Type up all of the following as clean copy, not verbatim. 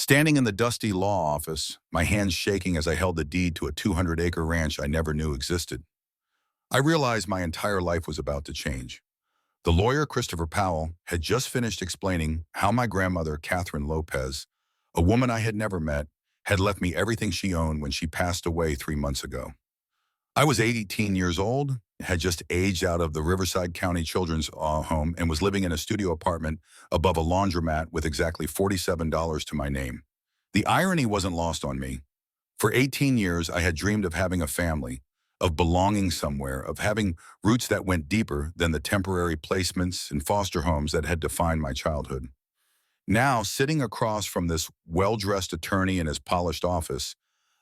Standing in the dusty law office, my hands shaking as I held the deed to a 200-acre ranch I never knew existed, I realized my entire life was about to change. The lawyer, Christopher Powell, had just finished explaining how my grandmother, Catherine Lopez, a woman I had never met, had left me everything she owned when she passed away 3 months ago. I was 18 years old, had just aged out of the Riverside County Children's Home, and was living in a studio apartment above a laundromat with exactly $47 to my name. The irony wasn't lost on me. For 18 years, I had dreamed of having a family, of belonging somewhere, of having roots that went deeper than the temporary placements and foster homes that had defined my childhood. Now, sitting across from this well-dressed attorney in his polished office,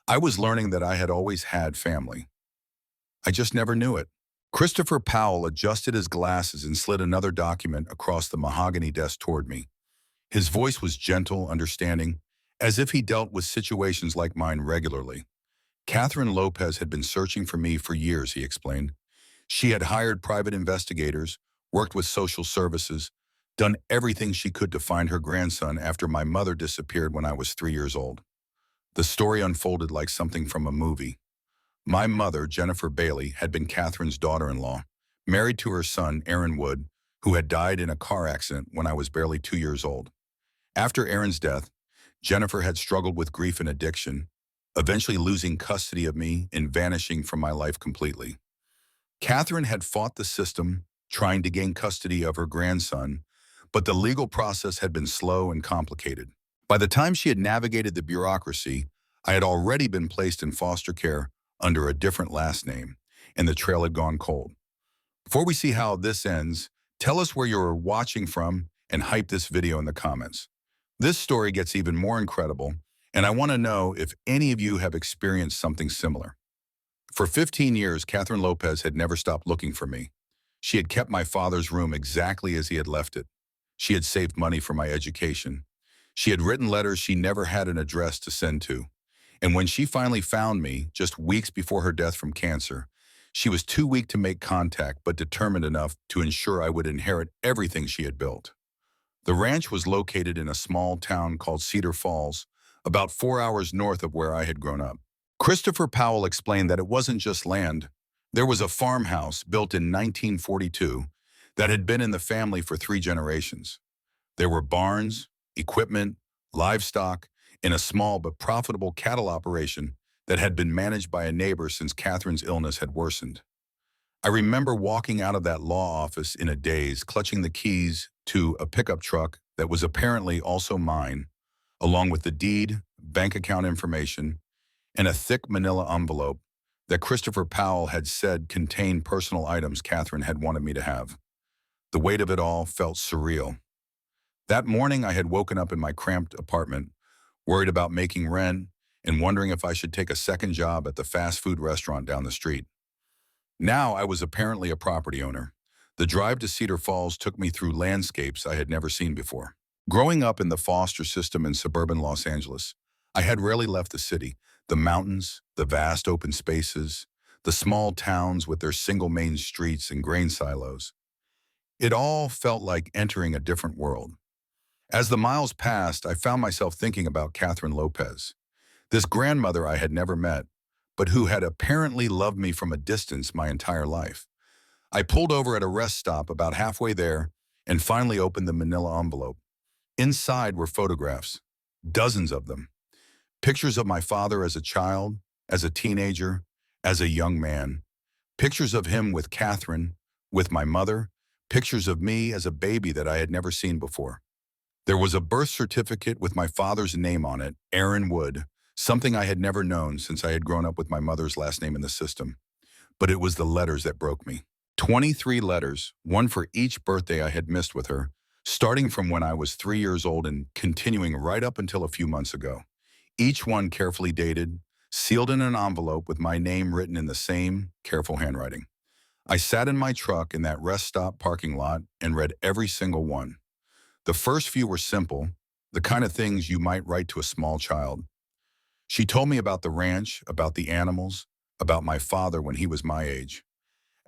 I was learning that I had always had family. I just never knew it. Christopher Powell adjusted his glasses and slid another document across the mahogany desk toward me. His voice was gentle, understanding, as if he dealt with situations like mine regularly. Catherine Lopez had been searching for me for years, he explained. She had hired private investigators, worked with social services, done everything she could to find her grandson after my mother disappeared when I was 3 years old. The story unfolded like something from a movie. My mother, Jennifer Bailey, had been Catherine's daughter-in-law, married to her son, Aaron Wood, who had died in a car accident when I was barely 2 years old. After Aaron's death, Jennifer had struggled with grief and addiction, eventually losing custody of me and vanishing from my life completely. Catherine had fought the system, trying to gain custody of her grandson, but the legal process had been slow and complicated. By the time she had navigated the bureaucracy, I had already been placed in foster care under a different last name, and the trail had gone cold. Before we see how this ends, tell us where you're watching from and hype this video in the comments. This story gets even more incredible, and I want to know if any of you have experienced something similar. For 15 years, Catherine Lopez had never stopped looking for me. She had kept my father's room exactly as he had left it. She had saved money for my education. She had written letters she never had an address to send to. And when she finally found me, just weeks before her death from cancer, she was too weak to make contact but determined enough to ensure I would inherit everything she had built. The ranch was located in a small town called Cedar Falls, about 4 hours north of where I had grown up. Christopher Powell explained that it wasn't just land. There was a farmhouse built in 1942 that had been in the family for 3 generations. There were barns, equipment, livestock, in a small but profitable cattle operation that had been managed by a neighbor since Catherine's illness had worsened. I remember walking out of that law office in a daze, clutching the keys to a pickup truck that was apparently also mine, along with the deed, bank account information, and a thick manila envelope that Christopher Powell had said contained personal items Catherine had wanted me to have. The weight of it all felt surreal. That morning, I had woken up in my cramped apartment, worried about making rent, and wondering if I should take a second job at the fast food restaurant down the street. Now I was apparently a property owner. The drive to Cedar Falls took me through landscapes I had never seen before. Growing up in the foster system in suburban Los Angeles, I had rarely left the city. The mountains, the vast open spaces, the small towns with their single main streets and grain silos. It all felt like entering a different world. As the miles passed, I found myself thinking about Catherine Lopez, this grandmother I had never met, but who had apparently loved me from a distance my entire life. I pulled over at a rest stop about halfway there and finally opened the manila envelope. Inside were photographs, dozens of them. Pictures of my father as a child, as a teenager, as a young man. Pictures of him with Catherine, with my mother. Pictures of me as a baby that I had never seen before. There was a birth certificate with my father's name on it, Aaron Wood, something I had never known since I had grown up with my mother's last name in the system. But it was the letters that broke me. 23 letters, one for each birthday I had missed with her, starting from when I was 3 years old and continuing right up until a few months ago. Each one carefully dated, sealed in an envelope with my name written in the same careful handwriting. I sat in my truck in that rest stop parking lot and read every single one. The first few were simple, the kind of things you might write to a small child. She told me about the ranch, about the animals, about my father when he was my age.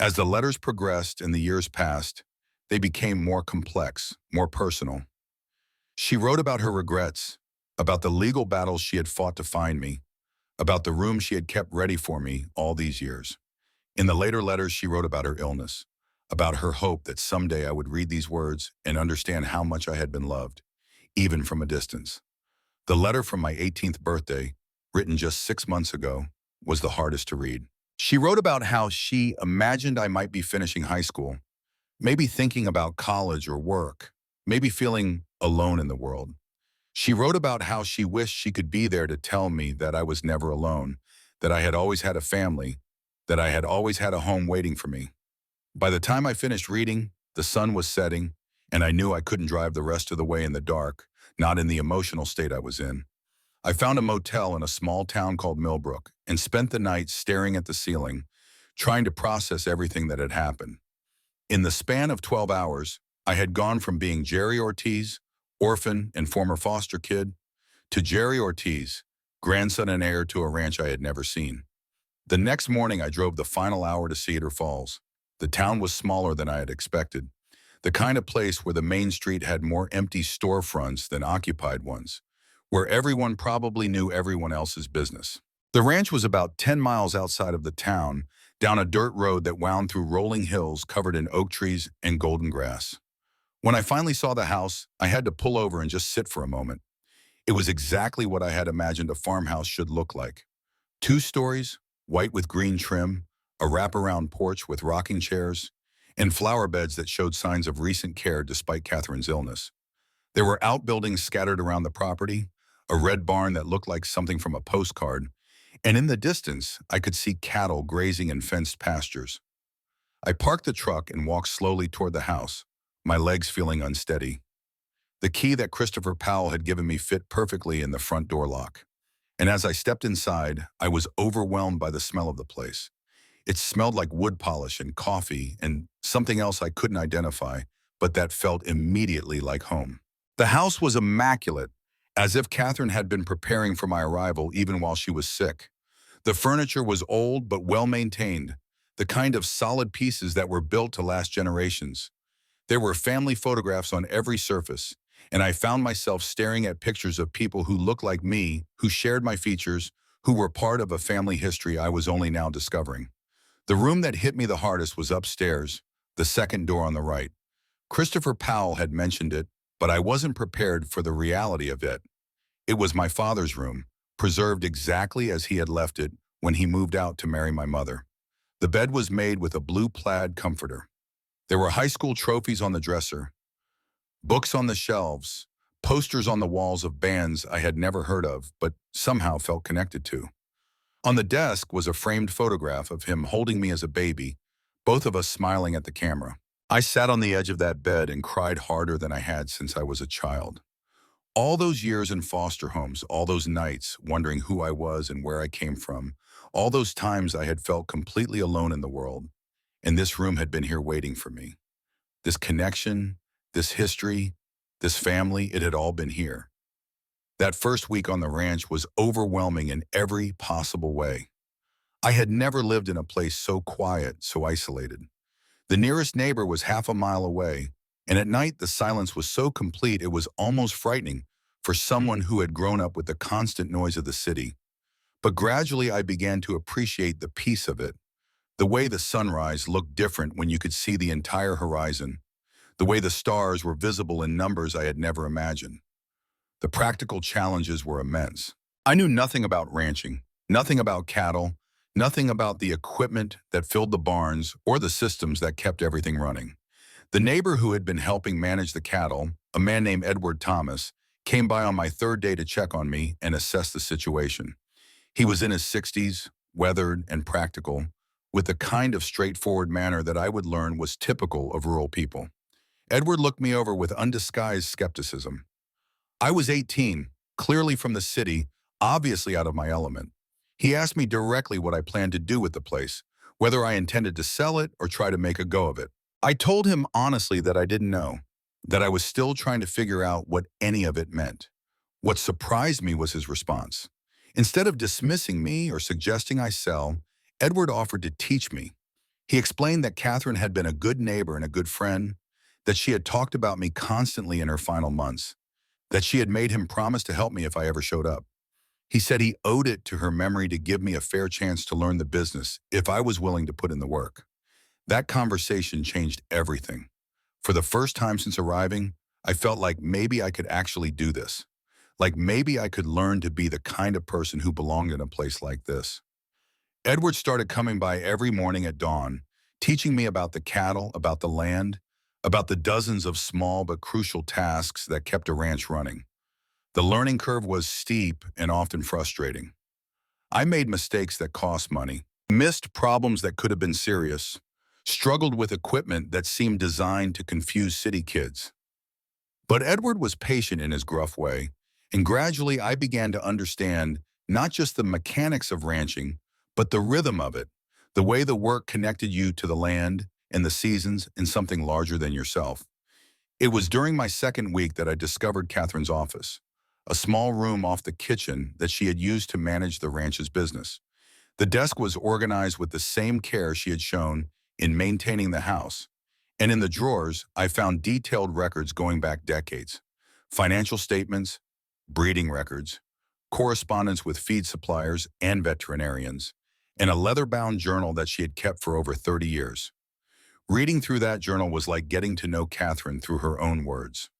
As the letters progressed and the years passed, they became more complex, more personal. She wrote about her regrets, about the legal battles she had fought to find me, about the room she had kept ready for me all these years. In the later letters, she wrote about her illness, about her hope that someday I would read these words and understand how much I had been loved, even from a distance. The letter from my 18th birthday, written just 6 months ago, was the hardest to read. She wrote about how she imagined I might be finishing high school, maybe thinking about college or work, maybe feeling alone in the world. She wrote about how she wished she could be there to tell me that I was never alone, that I had always had a family, that I had always had a home waiting for me. By the time I finished reading, the sun was setting, and I knew I couldn't drive the rest of the way in the dark, not in the emotional state I was in. I found a motel in a small town called Millbrook and spent the night staring at the ceiling, trying to process everything that had happened. In the span of 12 hours, I had gone from being Jerry Ortiz, orphan and former foster kid, to Jerry Ortiz, grandson and heir to a ranch I had never seen. The next morning, I drove the final hour to Cedar Falls. The town was smaller than I had expected, the kind of place where the main street had more empty storefronts than occupied ones, where everyone probably knew everyone else's business. The ranch was about 10 miles outside of the town, down a dirt road that wound through rolling hills covered in oak trees and golden grass. When I finally saw the house, I had to pull over and just sit for a moment. It was exactly what I had imagined a farmhouse should look like. 2 stories, white with green trim, a wraparound porch with rocking chairs, and flower beds that showed signs of recent care despite Catherine's illness. There were outbuildings scattered around the property, a red barn that looked like something from a postcard, and in the distance, I could see cattle grazing in fenced pastures. I parked the truck and walked slowly toward the house, my legs feeling unsteady. The key that Christopher Powell had given me fit perfectly in the front door lock. And as I stepped inside, I was overwhelmed by the smell of the place. It smelled like wood polish and coffee and something else I couldn't identify, but that felt immediately like home. The house was immaculate, as if Catherine had been preparing for my arrival even while she was sick. The furniture was old but well-maintained, the kind of solid pieces that were built to last generations. There were family photographs on every surface, and I found myself staring at pictures of people who looked like me, who shared my features, who were part of a family history I was only now discovering. The room that hit me the hardest was upstairs, the second door on the right. Christopher Powell had mentioned it, but I wasn't prepared for the reality of it. It was my father's room, preserved exactly as he had left it when he moved out to marry my mother. The bed was made with a blue plaid comforter. There were high school trophies on the dresser, books on the shelves, posters on the walls of bands I had never heard of but somehow felt connected to. On the desk was a framed photograph of him holding me as a baby, both of us smiling at the camera. I sat on the edge of that bed and cried harder than I had since I was a child. All those years in foster homes, all those nights wondering who I was and where I came from, all those times I had felt completely alone in the world, and this room had been here waiting for me. This connection, this history, this family, it had all been here. That first week on the ranch was overwhelming in every possible way. I had never lived in a place so quiet, so isolated. The nearest neighbor was half a mile away, and at night the silence was so complete it was almost frightening for someone who had grown up with the constant noise of the city. But gradually I began to appreciate the peace of it, the way the sunrise looked different when you could see the entire horizon, the way the stars were visible in numbers I had never imagined. The practical challenges were immense. I knew nothing about ranching, nothing about cattle, nothing about the equipment that filled the barns or the systems that kept everything running. The neighbor who had been helping manage the cattle, a man named Edward Thomas, came by on my third day to check on me and assess the situation. He was in his 60s, weathered and practical, with the kind of straightforward manner that I would learn was typical of rural people. Edward looked me over with undisguised skepticism. I was 18, clearly from the city, obviously out of my element. He asked me directly what I planned to do with the place, whether I intended to sell it or try to make a go of it. I told him honestly that I didn't know, that I was still trying to figure out what any of it meant. What surprised me was his response. Instead of dismissing me or suggesting I sell, Edward offered to teach me. He explained that Catherine had been a good neighbor and a good friend, that she had talked about me constantly in her final months, that she had made him promise to help me if I ever showed up. He said he owed it to her memory to give me a fair chance to learn the business if I was willing to put in the work. That conversation changed everything. For the first time since arriving, I felt like maybe I could actually do this. Like maybe I could learn to be the kind of person who belonged in a place like this. Edward started coming by every morning at dawn, teaching me about the cattle, about the land, about the dozens of small but crucial tasks that kept a ranch running. The learning curve was steep and often frustrating. I made mistakes that cost money, missed problems that could have been serious, struggled with equipment that seemed designed to confuse city kids. But Edward was patient in his gruff way, and gradually I began to understand not just the mechanics of ranching, but the rhythm of it, the way the work connected you to the land and the seasons and something larger than yourself. It was during my second week that I discovered Catherine's office, a small room off the kitchen that she had used to manage the ranch's business. The desk was organized with the same care she had shown in maintaining the house, and in the drawers, I found detailed records going back decades. Financial statements, breeding records, correspondence with feed suppliers and veterinarians, and a leather-bound journal that she had kept for over 30 years. Reading through that journal was like getting to know Catherine through her own words.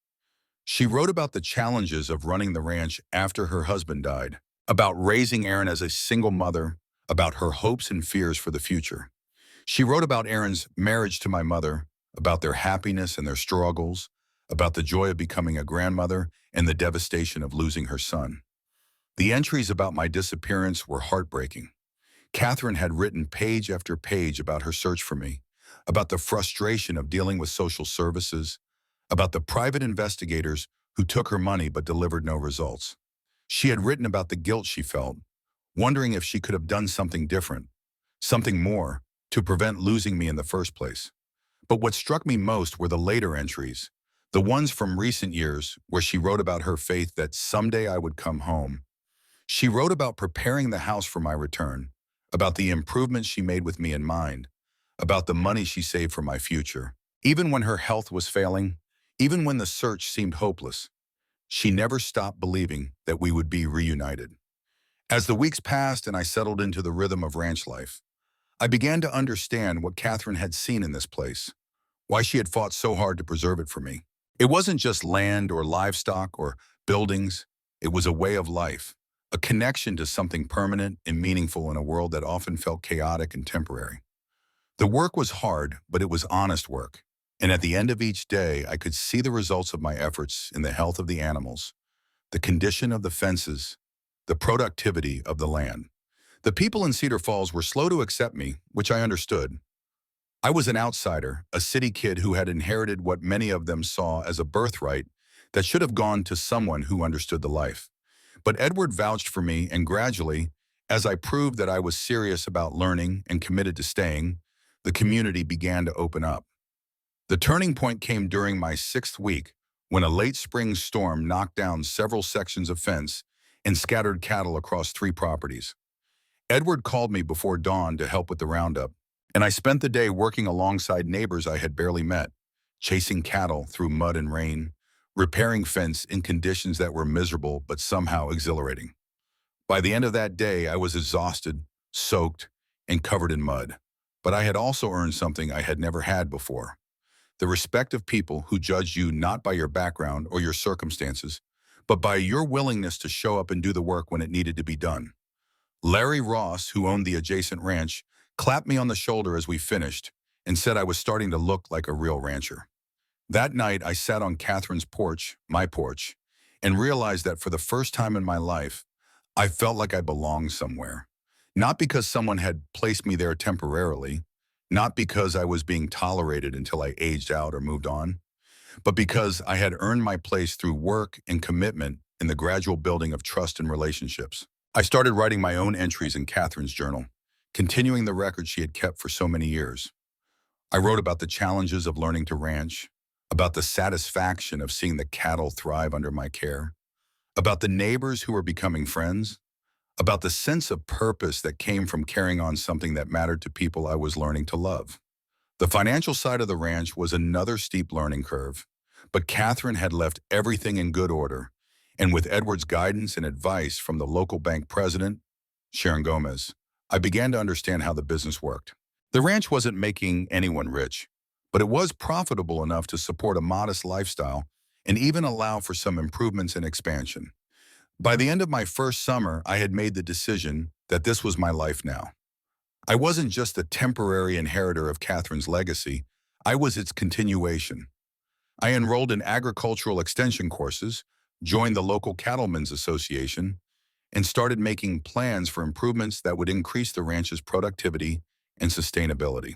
She wrote about the challenges of running the ranch after her husband died, about raising Erin as a single mother, about her hopes and fears for the future. She wrote about Erin's marriage to my mother, about their happiness and their struggles, about the joy of becoming a grandmother and the devastation of losing her son. The entries about my disappearance were heartbreaking. Catherine had written page after page about her search for me, about the frustration of dealing with social services, about the private investigators who took her money but delivered no results. She had written about the guilt she felt, wondering if she could have done something different, something more, to prevent losing me in the first place. But what struck me most were the later entries, the ones from recent years where she wrote about her faith that someday I would come home. She wrote about preparing the house for my return, about the improvements she made with me in mind, about the money she saved for my future. Even when her health was failing, even when the search seemed hopeless, she never stopped believing that we would be reunited. As the weeks passed and I settled into the rhythm of ranch life, I began to understand what Catherine had seen in this place, why she had fought so hard to preserve it for me. It wasn't just land or livestock or buildings. It was a way of life, a connection to something permanent and meaningful in a world that often felt chaotic and temporary. The work was hard, but it was honest work. And at the end of each day, I could see the results of my efforts in the health of the animals, the condition of the fences, the productivity of the land. The people in Cedar Falls were slow to accept me, which I understood. I was an outsider, a city kid who had inherited what many of them saw as a birthright that should have gone to someone who understood the life. But Edward vouched for me, and gradually, as I proved that I was serious about learning and committed to staying, the community began to open up. The turning point came during my 6th week, when a late spring storm knocked down several sections of fence and scattered cattle across 3 properties. Edward called me before dawn to help with the roundup, and I spent the day working alongside neighbors I had barely met, chasing cattle through mud and rain, repairing fence in conditions that were miserable but somehow exhilarating. By the end of that day, I was exhausted, soaked, and covered in mud. But I had also earned something I had never had before: the respect of people who judge you not by your background or your circumstances, but by your willingness to show up and do the work when it needed to be done. Larry Ross, who owned the adjacent ranch, clapped me on the shoulder as we finished and said I was starting to look like a real rancher. That night, I sat on Catherine's porch, my porch, and realized that for the first time in my life, I felt like I belonged somewhere. Not because someone had placed me there temporarily, not because I was being tolerated until I aged out or moved on, but because I had earned my place through work and commitment in the gradual building of trust and relationships. I started writing my own entries in Catherine's journal, continuing the record she had kept for so many years. I wrote about the challenges of learning to ranch, about the satisfaction of seeing the cattle thrive under my care, about the neighbors who were becoming friends, about the sense of purpose that came from carrying on something that mattered to people I was learning to love. The financial side of the ranch was another steep learning curve, but Catherine had left everything in good order, And with Edward's guidance and advice from the local bank president, Sharon Gomez, I began to understand how the business worked. The ranch wasn't making anyone rich, but it was profitable enough to support a modest lifestyle and even allow for some improvements and expansion. By the end of my first summer, I had made the decision that this was my life now. I wasn't just a temporary inheritor of Catherine's legacy, I was its continuation. I enrolled in agricultural extension courses, joined the local cattlemen's association, and started making plans for improvements that would increase the ranch's productivity and sustainability.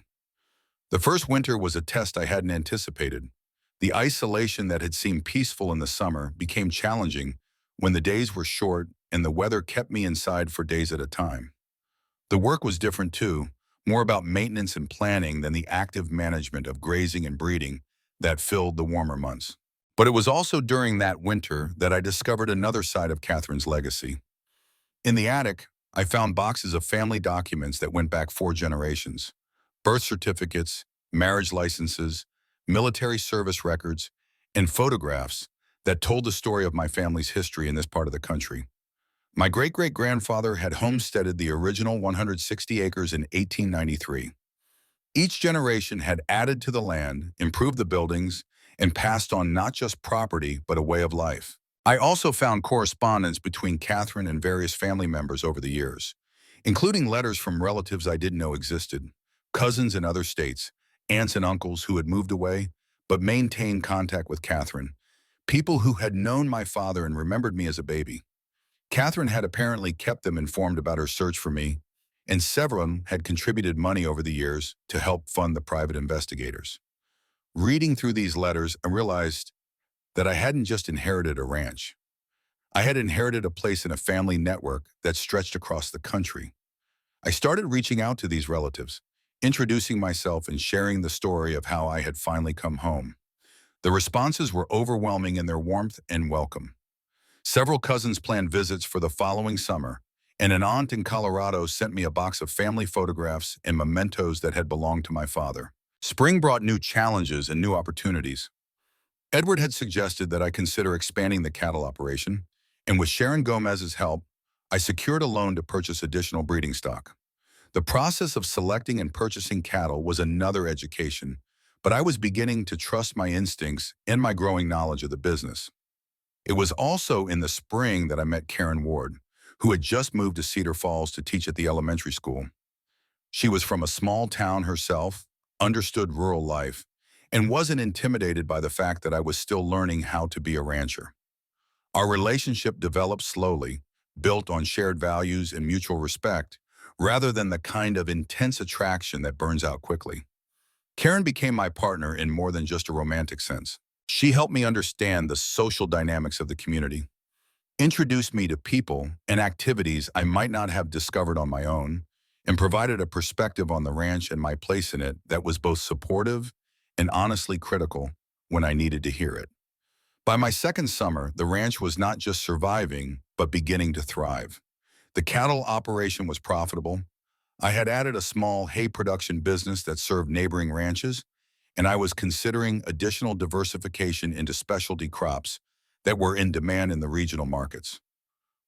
The first winter was a test I hadn't anticipated. The isolation that had seemed peaceful in the summer became challenging when the days were short and the weather kept me inside for days at a time. The work was different too, more about maintenance and planning than the active management of grazing and breeding that filled the warmer months. But it was also during that winter that I discovered another side of Catherine's legacy. In the attic, I found boxes of family documents that went back 4 generations: birth certificates, marriage licenses, military service records, and photographs that told the story of my family's history in this part of the country. My great-great-grandfather had homesteaded the original 160 acres in 1893. Each generation had added to the land, improved the buildings, and passed on not just property, but a way of life. I also found correspondence between Catherine and various family members over the years, including letters from relatives I didn't know existed, cousins in other states, aunts and uncles who had moved away, but maintained contact with Catherine, people who had known my father and remembered me as a baby. Catherine had apparently kept them informed about her search for me, and several had contributed money over the years to help fund the private investigators. Reading through these letters, I realized that I hadn't just inherited a ranch. I had inherited a place in a family network that stretched across the country. I started reaching out to these relatives, introducing myself and sharing the story of how I had finally come home. The responses were overwhelming in their warmth and welcome. Several cousins planned visits for the following summer, and an aunt in Colorado sent me a box of family photographs and mementos that had belonged to my father. Spring brought new challenges and new opportunities. Edward had suggested that I consider expanding the cattle operation, and with Sharon Gomez's help, I secured a loan to purchase additional breeding stock. The process of selecting and purchasing cattle was another education, but I was beginning to trust my instincts and my growing knowledge of the business. It was also in the spring that I met Karen Ward, who had just moved to Cedar Falls to teach at the elementary school. She was from a small town herself, understood rural life, and wasn't intimidated by the fact that I was still learning how to be a rancher. Our relationship developed slowly, built on shared values and mutual respect, rather than the kind of intense attraction that burns out quickly. Karen became my partner in more than just a romantic sense. She helped me understand the social dynamics of the community, introduced me to people and activities I might not have discovered on my own, and provided a perspective on the ranch and my place in it that was both supportive and honestly critical when I needed to hear it. By my second summer, the ranch was not just surviving, but beginning to thrive. The cattle operation was profitable. I had added a small hay production business that served neighboring ranches, and I was considering additional diversification into specialty crops that were in demand in the regional markets.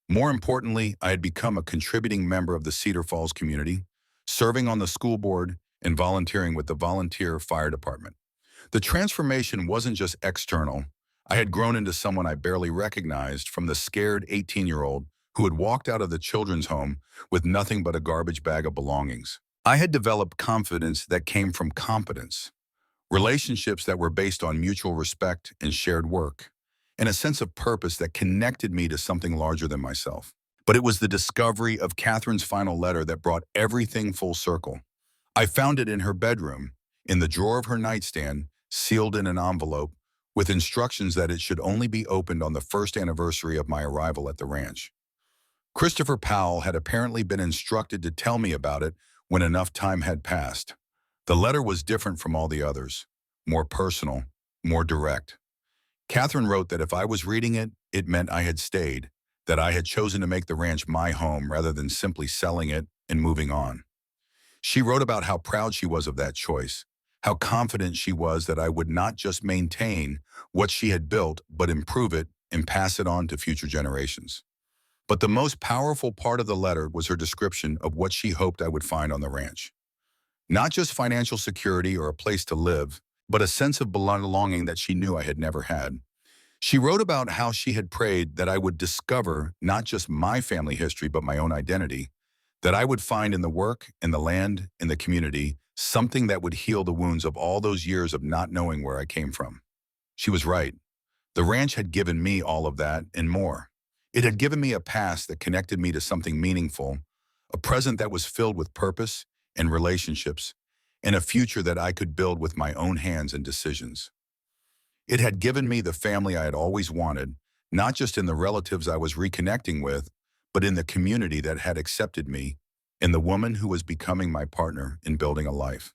More importantly, I had become a contributing member of the Cedar Falls community, serving on the school board and volunteering with the volunteer fire department. The transformation wasn't just external. I had grown into someone I barely recognized, from the scared 18-year-old who had walked out of the children's home with nothing but a garbage bag of belongings. I had developed confidence that came from competence, relationships that were based on mutual respect and shared work, and a sense of purpose that connected me to something larger than myself. But it was the discovery of Catherine's final letter that brought everything full circle. I found it in her bedroom, in the drawer of her nightstand, sealed in an envelope, with instructions that it should only be opened on the first anniversary of my arrival at the ranch. Christopher Powell had apparently been instructed to tell me about it when enough time had passed. The letter was different from all the others, more personal, more direct. Catherine wrote that if I was reading it, it meant I had stayed, that I had chosen to make the ranch my home rather than simply selling it and moving on. She wrote about how proud she was of that choice, how confident she was that I would not just maintain what she had built, but improve it and pass it on to future generations. But the most powerful part of the letter was her description of what she hoped I would find on the ranch. Not just financial security or a place to live, but a sense of belonging that she knew I had never had. She wrote about how she had prayed that I would discover not just my family history, but my own identity, that I would find in the work, in the land, in the community, something that would heal the wounds of all those years of not knowing where I came from. She was right. The ranch had given me all of that and more. It had given me a past that connected me to something meaningful, a present that was filled with purpose and relationships, and a future that I could build with my own hands and decisions. It had given me the family I had always wanted, not just in the relatives I was reconnecting with, but in the community that had accepted me, and the woman who was becoming my partner in building a life.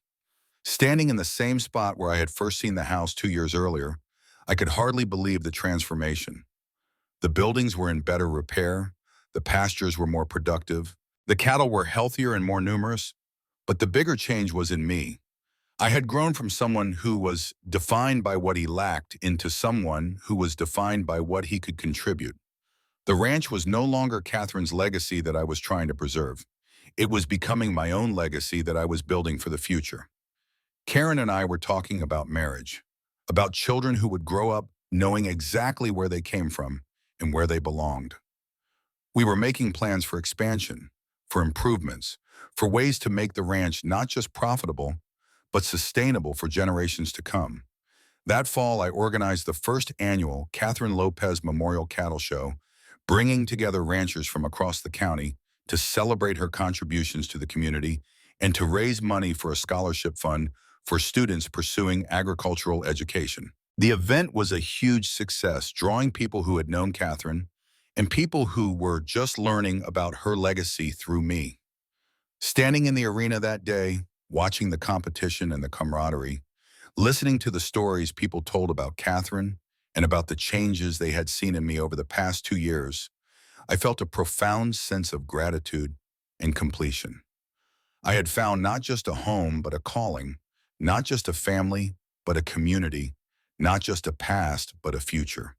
Standing in the same spot where I had first seen the house 2 years earlier, I could hardly believe the transformation. The buildings were in better repair, the pastures were more productive, the cattle were healthier and more numerous, but the bigger change was in me. I had grown from someone who was defined by what he lacked into someone who was defined by what he could contribute. The ranch was no longer Catherine's legacy that I was trying to preserve. It was becoming my own legacy that I was building for the future. Karen and I were talking about marriage, about children who would grow up knowing exactly where they came from and where they belonged. We were making plans for expansion, for improvements, for ways to make the ranch not just profitable, but sustainable for generations to come. That fall, I organized the first annual Catherine Lopez Memorial Cattle Show, bringing together ranchers from across the county to celebrate her contributions to the community and to raise money for a scholarship fund for students pursuing agricultural education. The event was a huge success, drawing people who had known Catherine and people who were just learning about her legacy through me. Standing in the arena that day, watching the competition and the camaraderie, listening to the stories people told about Catherine and about the changes they had seen in me over the past 2 years, I felt a profound sense of gratitude and completion. I had found not just a home, but a calling, not just a family, but a community, not just a past, but a future.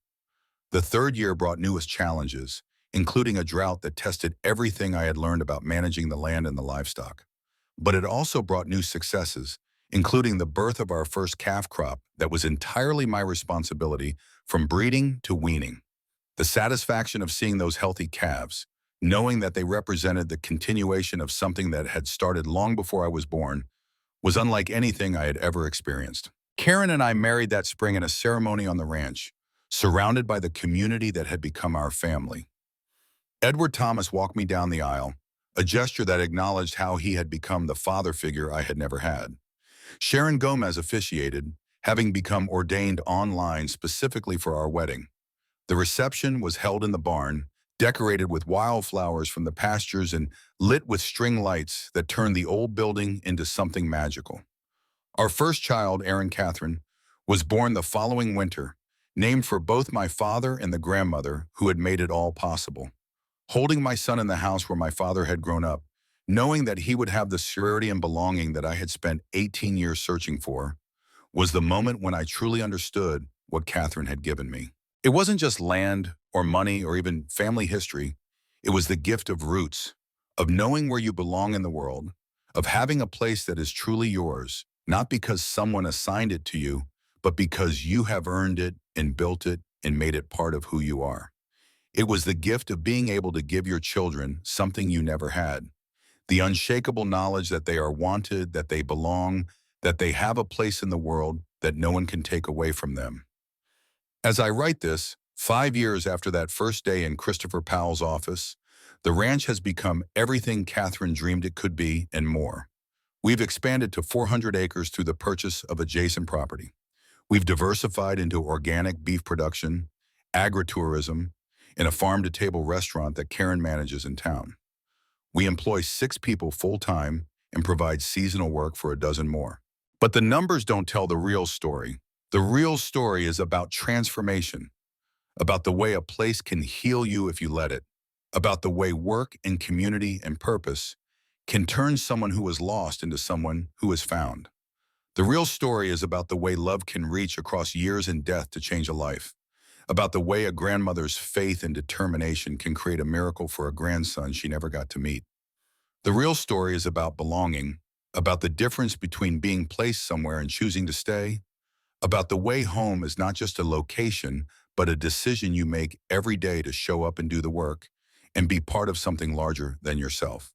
The third year brought newest challenges, including a drought that tested everything I had learned about managing the land and the livestock. But it also brought new successes, including the birth of our first calf crop that was entirely my responsibility from breeding to weaning. The satisfaction of seeing those healthy calves, knowing that they represented the continuation of something that had started long before I was born, was unlike anything I had ever experienced. Karen and I married that spring in a ceremony on the ranch, surrounded by the community that had become our family. Edward Thomas walked me down the aisle, a gesture that acknowledged how he had become the father figure I had never had. Sharon Gomez officiated, having become ordained online specifically for our wedding. The reception was held in the barn, decorated with wildflowers from the pastures and lit with string lights that turned the old building into something magical. Our first child, Erin Catherine, was born the following winter, named for both my father and the grandmother who had made it all possible. Holding my son in the house where my father had grown up, knowing that he would have the security and belonging that I had spent 18 years searching for, was the moment when I truly understood what Catherine had given me. It wasn't just land or money or even family history. It was the gift of roots, of knowing where you belong in the world, of having a place that is truly yours, not because someone assigned it to you, but because you have earned it and built it and made it part of who you are. It was the gift of being able to give your children something you never had, the unshakable knowledge that they are wanted, that they belong, that they have a place in the world that no one can take away from them. As I write this, 5 years after that first day in Christopher Powell's office, the ranch has become everything Catherine dreamed it could be and more. We've expanded to 400 acres through the purchase of adjacent property. We've diversified into organic beef production, agritourism, and a farm-to-table restaurant that Karen manages in town. We employ 6 people full-time and provide seasonal work for a dozen more. But the numbers don't tell the real story. The real story is about transformation, about the way a place can heal you if you let it, about the way work and community and purpose can turn someone who is lost into someone who is found. The real story is about the way love can reach across years and death to change a life, about the way a grandmother's faith and determination can create a miracle for a grandson she never got to meet. The real story is about belonging, about the difference between being placed somewhere and choosing to stay, about the way home is not just a location, but a decision you make every day to show up and do the work and be part of something larger than yourself.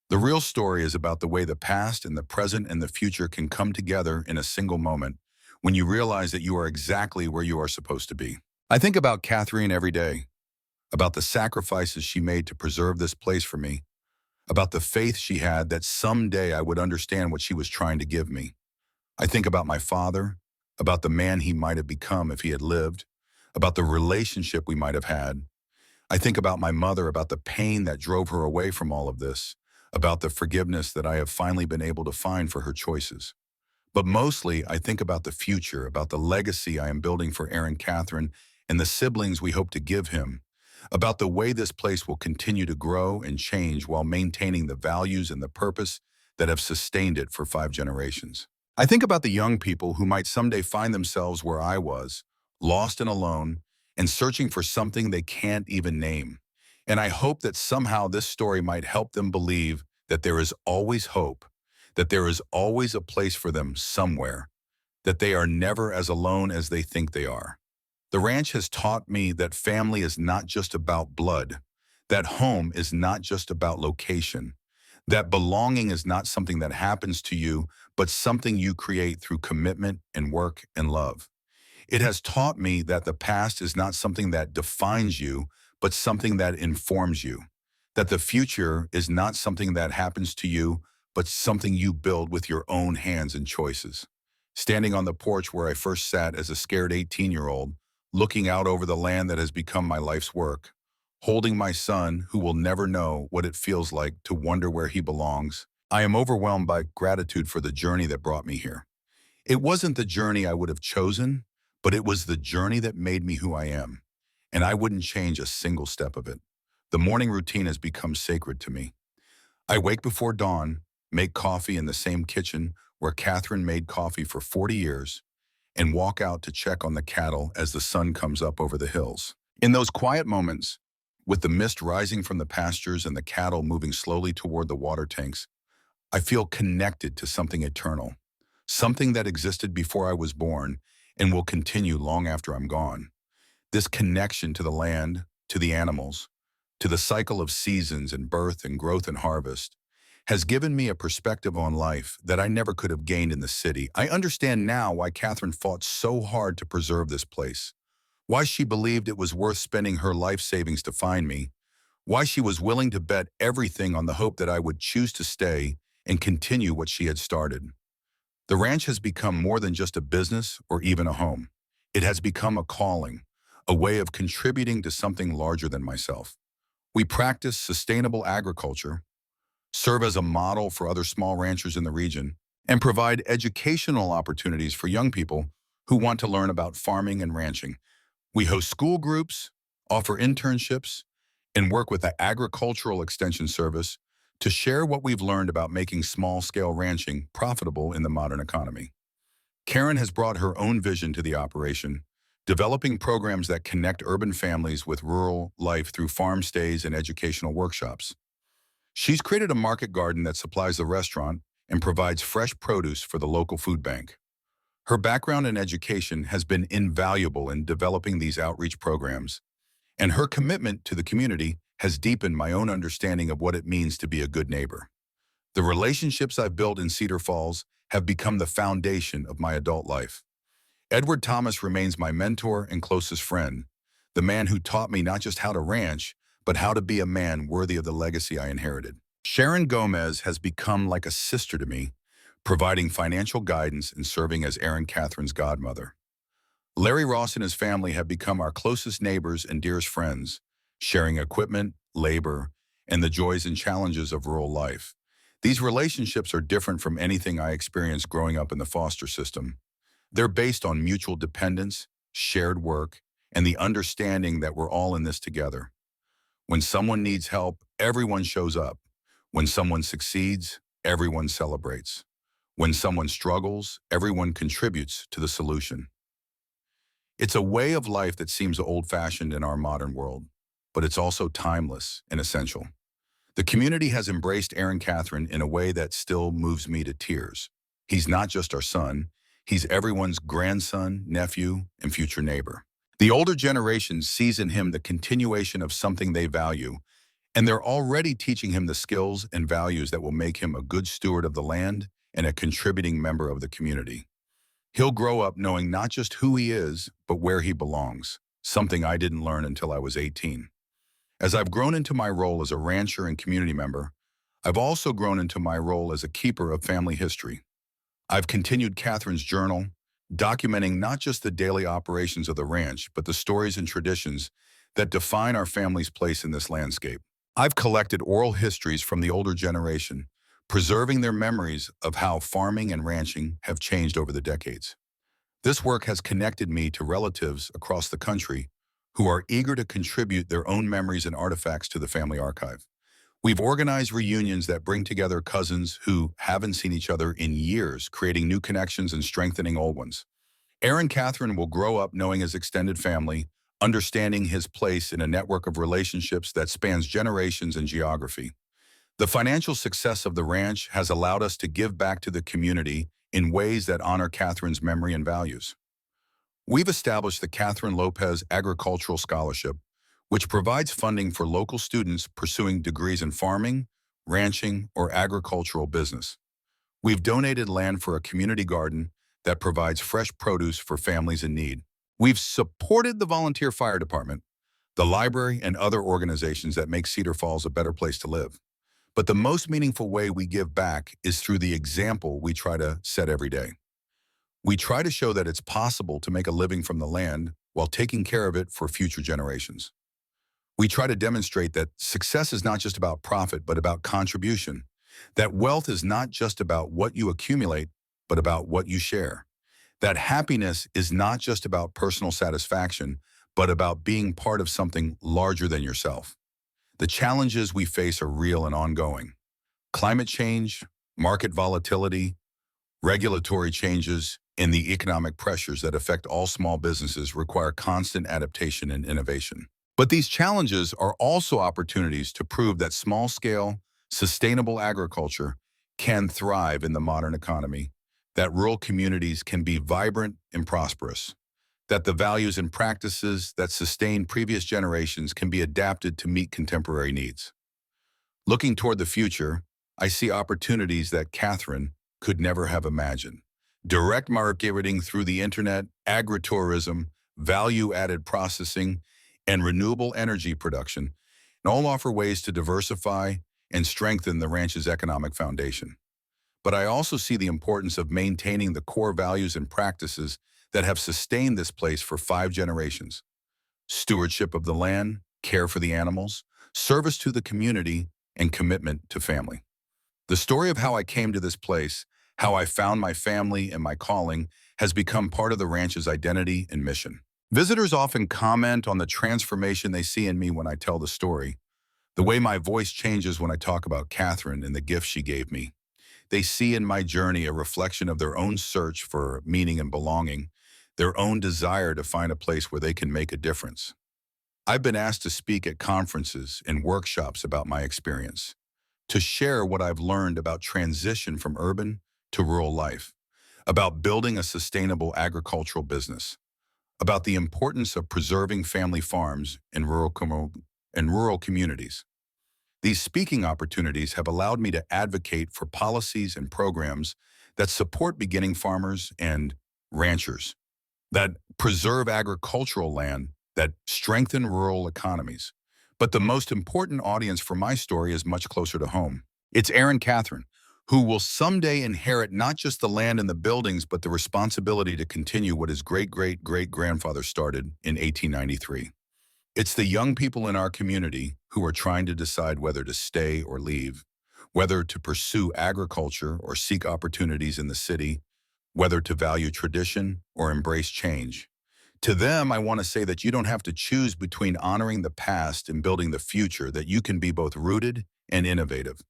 The real story is about the way the past and the present and the future can come together in a single moment when you realize that you are exactly where you are supposed to be. I think about Catherine every day, about the sacrifices she made to preserve this place for me, about the faith she had that someday I would understand what she was trying to give me. I think about my father, about the man he might have become if he had lived, about the relationship we might have had. I think about my mother, about the pain that drove her away from all of this, about the forgiveness that I have finally been able to find for her choices. But mostly, I think about the future, about the legacy I am building for Aaron Catherine and the siblings we hope to give him, about the way this place will continue to grow and change while maintaining the values and the purpose that have sustained it for 5 generations. I think about the young people who might someday find themselves where I was, lost and alone, and searching for something they can't even name. And I hope that somehow this story might help them believe that there is always hope, that there is always a place for them somewhere, that they are never as alone as they think they are. The ranch has taught me that family is not just about blood, that home is not just about location, that belonging is not something that happens to you, but something you create through commitment and work and love. It has taught me that the past is not something that defines you, but something that informs you. That the future is not something that happens to you, but something you build with your own hands and choices. Standing on the porch where I first sat as a scared 18-year-old, looking out over the land that has become my life's work, holding my son who will never know what it feels like to wonder where he belongs, I am overwhelmed by gratitude for the journey that brought me here. It wasn't the journey I would have chosen, but it was the journey that made me who I am, and I wouldn't change a single step of it. The morning routine has become sacred to me. I wake before dawn, make coffee in the same kitchen where Catherine made coffee for 40 years, and walk out to check on the cattle as the sun comes up over the hills. In those quiet moments, with the mist rising from the pastures and the cattle moving slowly toward the water tanks, I feel connected to something eternal, something that existed before I was born and will continue long after I'm gone. This connection to the land, to the animals, to the cycle of seasons and birth and growth and harvest, has given me a perspective on life that I never could have gained in the city. I understand now why Catherine fought so hard to preserve this place, why she believed it was worth spending her life savings to find me, why she was willing to bet everything on the hope that I would choose to stay and continue what she had started. The ranch has become more than just a business or even a home. It has become a calling, a way of contributing to something larger than myself. We practice sustainable agriculture, serve as a model for other small ranchers in the region, and provide educational opportunities for young people who want to learn about farming and ranching. We host school groups, offer internships, and work with the Agricultural Extension Service to share what we've learned about making small-scale ranching profitable in the modern economy. Karen has brought her own vision to the operation, developing programs that connect urban families with rural life through farm stays and educational workshops. She's created a market garden that supplies the restaurant and provides fresh produce for the local food bank. Her background in education has been invaluable in developing these outreach programs, and her commitment to the community has deepened my own understanding of what it means to be a good neighbor. The relationships I've built in Cedar Falls have become the foundation of my adult life. Edward Thomas remains my mentor and closest friend, the man who taught me not just how to ranch, but how to be a man worthy of the legacy I inherited. Sharon Gomez has become like a sister to me, providing financial guidance and serving as Aaron Catherine's godmother. Larry Ross and his family have become our closest neighbors and dearest friends, sharing equipment, labor, and the joys and challenges of rural life. These relationships are different from anything I experienced growing up in the foster system. They're based on mutual dependence, shared work, and the understanding that we're all in this together. When someone needs help, everyone shows up. When someone succeeds, everyone celebrates. When someone struggles, everyone contributes to the solution. It's a way of life that seems old-fashioned in our modern world, but it's also timeless and essential. The community has embraced Aaron Catherine in a way that still moves me to tears. He's not just our son, he's everyone's grandson, nephew, and future neighbor. The older generation sees in him the continuation of something they value, and they're already teaching him the skills and values that will make him a good steward of the land and a contributing member of the community. He'll grow up knowing not just who he is, but where he belongs, something I didn't learn until I was 18. As I've grown into my role as a rancher and community member, I've also grown into my role as a keeper of family history. I've continued Catherine's journal, documenting not just the daily operations of the ranch, but the stories and traditions that define our family's place in this landscape. I've collected oral histories from the older generation, preserving their memories of how farming and ranching have changed over the decades. This work has connected me to relatives across the country who are eager to contribute their own memories and artifacts to the family archive. We've organized reunions that bring together cousins who haven't seen each other in years, creating new connections and strengthening old ones. Aaron Catherine will grow up knowing his extended family, understanding his place in a network of relationships that spans generations and geography. The financial success of the ranch has allowed us to give back to the community in ways that honor Catherine's memory and values. We've established the Catherine Lopez Agricultural Scholarship, which provides funding for local students pursuing degrees in farming, ranching, or agricultural business. We've donated land for a community garden that provides fresh produce for families in need. We've supported the volunteer fire department, the library, and other organizations that make Cedar Falls a better place to live. But the most meaningful way we give back is through the example we try to set every day. We try to show that it's possible to make a living from the land while taking care of it for future generations. We try to demonstrate that success is not just about profit, but about contribution. That wealth is not just about what you accumulate, but about what you share. That happiness is not just about personal satisfaction, but about being part of something larger than yourself. The challenges we face are real and ongoing. Climate change, market volatility, regulatory changes, and the economic pressures that affect all small businesses require constant adaptation and innovation. But these challenges are also opportunities to prove that small-scale, sustainable agriculture can thrive in the modern economy, that rural communities can be vibrant and prosperous, that the values and practices that sustain previous generations can be adapted to meet contemporary needs. Looking toward the future, I see opportunities that Catherine could never have imagined. Direct marketing through the internet, agritourism, value-added processing, and renewable energy production, and all offer ways to diversify and strengthen the ranch's economic foundation. But I also see the importance of maintaining the core values and practices that have sustained this place for 5 generations. Stewardship of the land, care for the animals, service to the community, and commitment to family. The story of how I came to this place, how I found my family and my calling, has become part of the ranch's identity and mission. Visitors often comment on the transformation they see in me when I tell the story, the way my voice changes when I talk about Catherine and the gift she gave me. They see in my journey a reflection of their own search for meaning and belonging, their own desire to find a place where they can make a difference. I've been asked to speak at conferences and workshops about my experience, to share what I've learned about transition from urban to rural life, about building a sustainable agricultural business, about the importance of preserving family farms in rural communities. These speaking opportunities have allowed me to advocate for policies and programs that support beginning farmers and ranchers, that preserve agricultural land, that strengthen rural economies. But the most important audience for my story is much closer to home. It's Aaron Catherine, who will someday inherit not just the land and the buildings, but the responsibility to continue what his great-great-great-grandfather started in 1893. It's the young people in our community who are trying to decide whether to stay or leave, whether to pursue agriculture or seek opportunities in the city, whether to value tradition or embrace change. To them, I want to say that you don't have to choose between honoring the past and building the future, that you can be both rooted and innovative,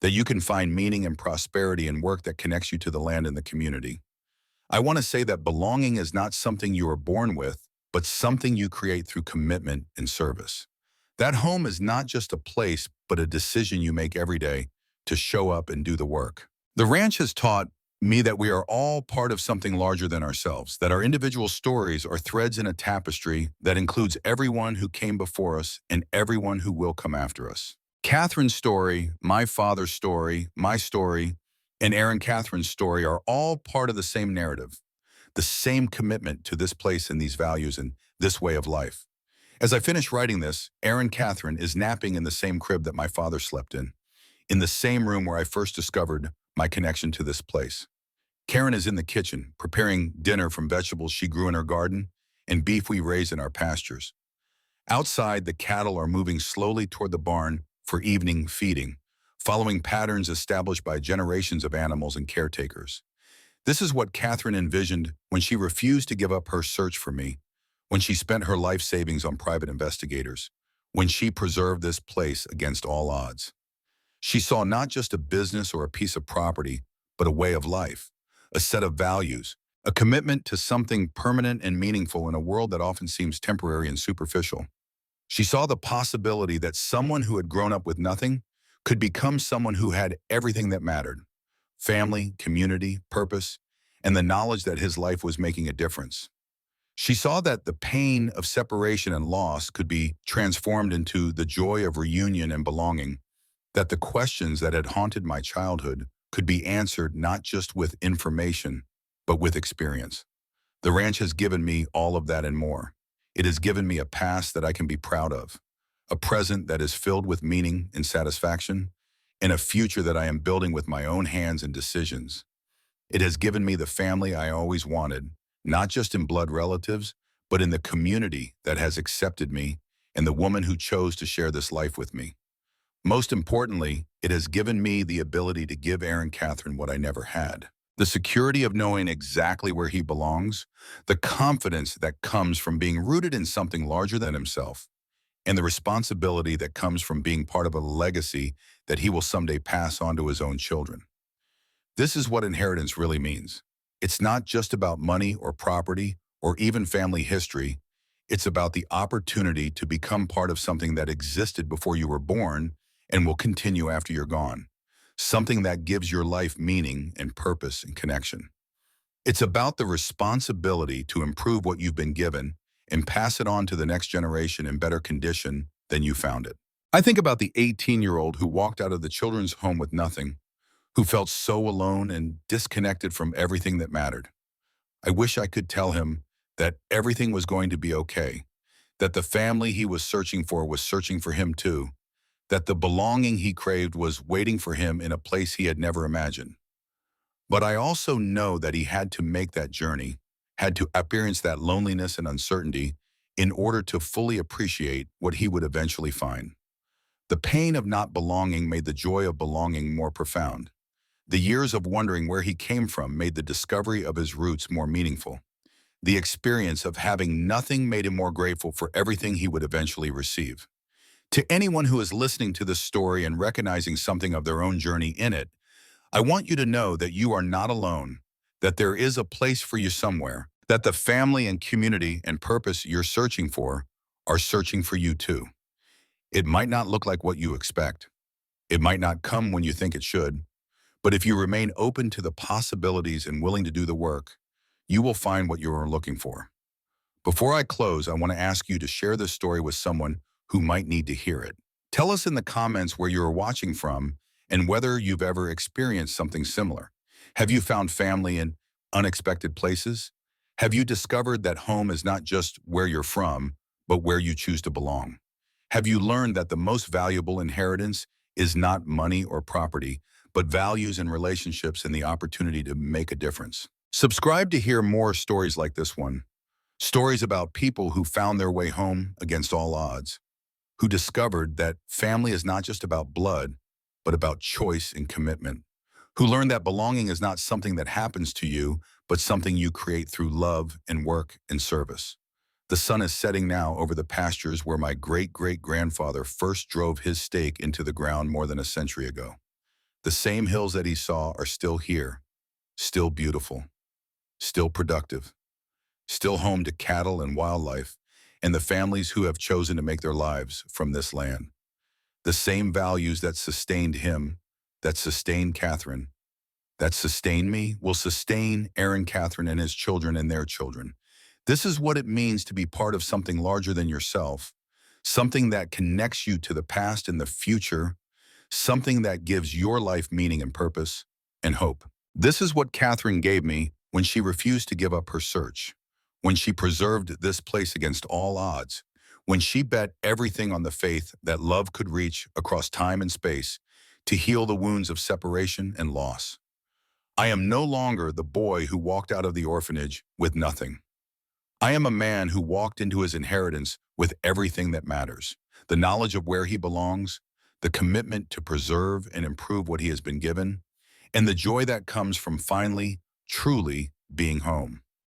that you can find meaning and prosperity in work that connects you to the land and the community. I want to say that belonging is not something you are born with, but something you create through commitment and service. That home is not just a place, but a decision you make every day to show up and do the work. The ranch has taught me that we are all part of something larger than ourselves, that our individual stories are threads in a tapestry that includes everyone who came before us and everyone who will come after us. Catherine's story, my father's story, my story, and Aaron Catherine's story are all part of the same narrative, the same commitment to this place and these values and this way of life. As I finish writing this, Aaron Catherine is napping in the same crib that my father slept in the same room where I first discovered my connection to this place. Karen is in the kitchen, preparing dinner from vegetables she grew in her garden and beef we raise in our pastures. Outside, the cattle are moving slowly toward the barn for evening feeding, following patterns established by generations of animals and caretakers. This is what Catherine envisioned when she refused to give up her search for me, when she spent her life savings on private investigators, when she preserved this place against all odds. She saw not just a business or a piece of property, but a way of life, a set of values, a commitment to something permanent and meaningful in a world that often seems temporary and superficial. She saw the possibility that someone who had grown up with nothing could become someone who had everything that mattered: family, community, purpose, and the knowledge that his life was making a difference. She saw that the pain of separation and loss could be transformed into the joy of reunion and belonging, that the questions that had haunted my childhood could be answered not just with information, but with experience. The ranch has given me all of that and more. It has given me a past that I can be proud of, a present that is filled with meaning and satisfaction, and a future that I am building with my own hands and decisions. It has given me the family I always wanted, not just in blood relatives, but in the community that has accepted me and the woman who chose to share this life with me. Most importantly, it has given me the ability to give Aaron Catherine what I never had: the security of knowing exactly where he belongs, the confidence that comes from being rooted in something larger than himself, and the responsibility that comes from being part of a legacy that he will someday pass on to his own children. This is what inheritance really means. It's not just about money or property or even family history. It's about the opportunity to become part of something that existed before you were born and will continue after you're gone. Something that gives your life meaning and purpose and connection. It's about the responsibility to improve what you've been given and pass it on to the next generation in better condition than you found it. I think about the 18-year-old who walked out of the children's home with nothing, who felt so alone and disconnected from everything that mattered. I wish I could tell him that everything was going to be okay, that the family he was searching for was searching for him too, that the belonging he craved was waiting for him in a place he had never imagined. But I also know that he had to make that journey, had to experience that loneliness and uncertainty in order to fully appreciate what he would eventually find. The pain of not belonging made the joy of belonging more profound. The years of wondering where he came from made the discovery of his roots more meaningful. The experience of having nothing made him more grateful for everything he would eventually receive. To anyone who is listening to this story and recognizing something of their own journey in it, I want you to know that you are not alone, that there is a place for you somewhere, that the family and community and purpose you're searching for are searching for you too. It might not look like what you expect. It might not come when you think it should. But if you remain open to the possibilities and willing to do the work, you will find what you are looking for. Before I close, I want to ask you to share this story with someone who might need to hear it. Tell us in the comments where you are watching from and whether you've ever experienced something similar. Have you found family in unexpected places? Have you discovered that home is not just where you're from, but where you choose to belong? Have you learned that the most valuable inheritance is not money or property, but values and relationships and the opportunity to make a difference? Subscribe to hear more stories like this one. Stories about people who found their way home against all odds, who discovered that family is not just about blood, but about choice and commitment, who learned that belonging is not something that happens to you, but something you create through love and work and service. The sun is setting now over the pastures where my great-great-grandfather first drove his stake into the ground more than a century ago. The same hills that he saw are still here, still beautiful, still productive, still home to cattle and wildlife, and the families who have chosen to make their lives from this land. The same values that sustained him, that sustained Catherine, that sustained me, will sustain Aaron, Catherine, and his children and their children. This is what it means to be part of something larger than yourself, something that connects you to the past and the future, something that gives your life meaning and purpose and hope. This is what Catherine gave me when she refused to give up her search, when she preserved this place against all odds, when she bet everything on the faith that love could reach across time and space to heal the wounds of separation and loss. I am no longer the boy who walked out of the orphanage with nothing. I am a man who walked into his inheritance with everything that matters, the knowledge of where he belongs, the commitment to preserve and improve what he has been given, and the joy that comes from finally, truly being home.